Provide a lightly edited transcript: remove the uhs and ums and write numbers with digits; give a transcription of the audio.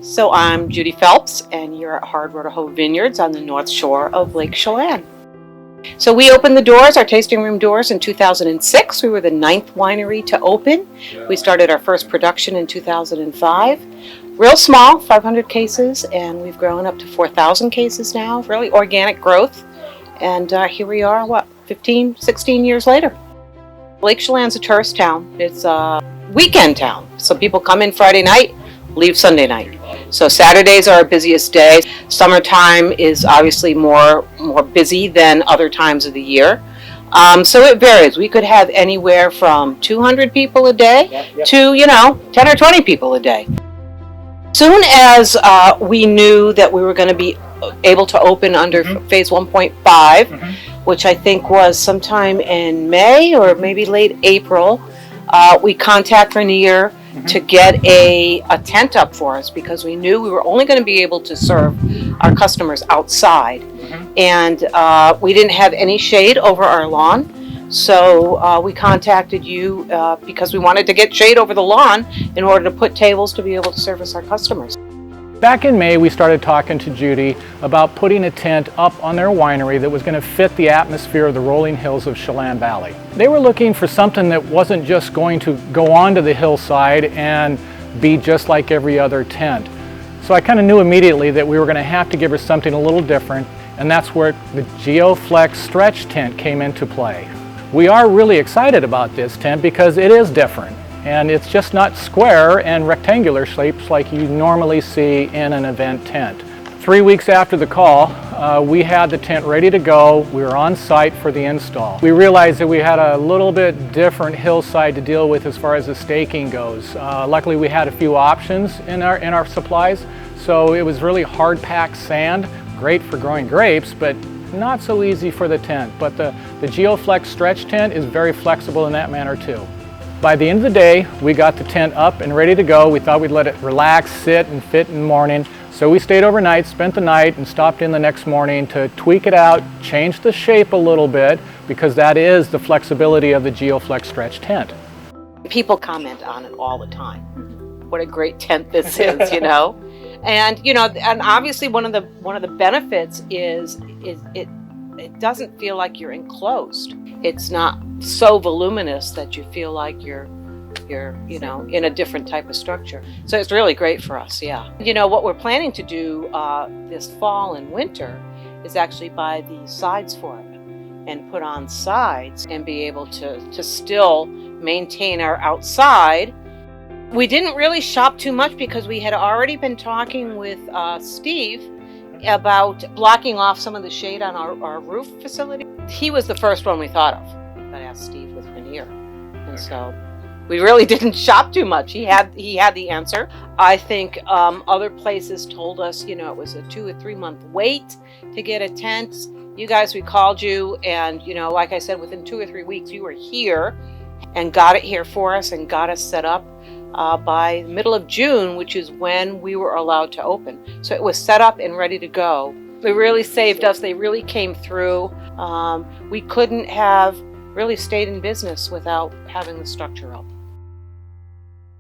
So I'm Judy Phelps, and you're at Hard Road to Hoe Vineyards on the north shore of Lake Chelan. So we opened the doors, our tasting room doors, in 2006. We were the 9th winery to open. We started our first production in 2005. Real small, 500 cases, and we've grown up to 4,000 cases now. Really organic growth. And here we are, 15, 16 years later. Lake Chelan's a tourist town. It's a weekend town. So people come in Friday night, leave Sunday night. So Saturdays are our busiest day. Summertime is obviously more busy than other times of the year. So it varies. We could have anywhere from 200 people a day to, 10 or 20 people a day. Soon as we knew that we were going to be able to open under phase 1.5, which I think was sometime in May or maybe late April, we contact Vineyards to get a tent up for us, because we knew we were only going to be able to serve our customers outside. And we didn't have any shade over our lawn. So we contacted you because we wanted to get shade over the lawn in order to put tables to be able to service our customers. Back in May, we started talking to Judy about putting a tent up on their winery that was going to fit the atmosphere of the rolling hills of Chelan Valley. They were looking for something that wasn't just going to go onto the hillside and be just like every other tent. So I kind of knew immediately that we were going to have to give her something a little different, and that's where the GeoFlex stretch tent came into play. We are really excited about this tent because it is different. And it's just not square and rectangular shapes like you normally see in an event tent. 3 weeks after the call, we had the tent ready to go. We were on site for the install. We realized that we had a little bit different hillside to deal with as far as the staking goes. Luckily, we had a few options in our supplies, so it was really hard-packed sand, great for growing grapes, but not so easy for the tent. But the GeoFlex stretch tent is very flexible in that manner too. By the end of the day, we got the tent up and ready to go. We thought we'd let it relax, sit, and fit in the morning. So we stayed overnight, spent the night, and stopped in the next morning to tweak it out, change the shape a little bit, because that is the flexibility of the GeoFlex stretch tent. People comment on it all the time. What a great tent this is, And and obviously one of the benefits is it doesn't feel like you're enclosed. It's not so voluminous that you feel like you're in a different type of structure. So it's really great for us, yeah. What we're planning to do this fall and winter is actually buy the sides for it and put on sides and be able to still maintain our outside. We didn't really shop too much because we had already been talking with Steve about blocking off some of the shade on our roof facility. He was the first one we thought of. I asked Steve with Vineyards, and so we really didn't shop too much. He had the answer. I think other places told us, it was a 2 or 3 month wait to get a tent. You guys, we called you, and like I said, within 2 or 3 weeks, you were here and got it here for us and got us set up. By the middle of June, which is when we were allowed to open. So it was set up and ready to go. They really saved us. They really came through. We couldn't have really stayed in business without having the structure up.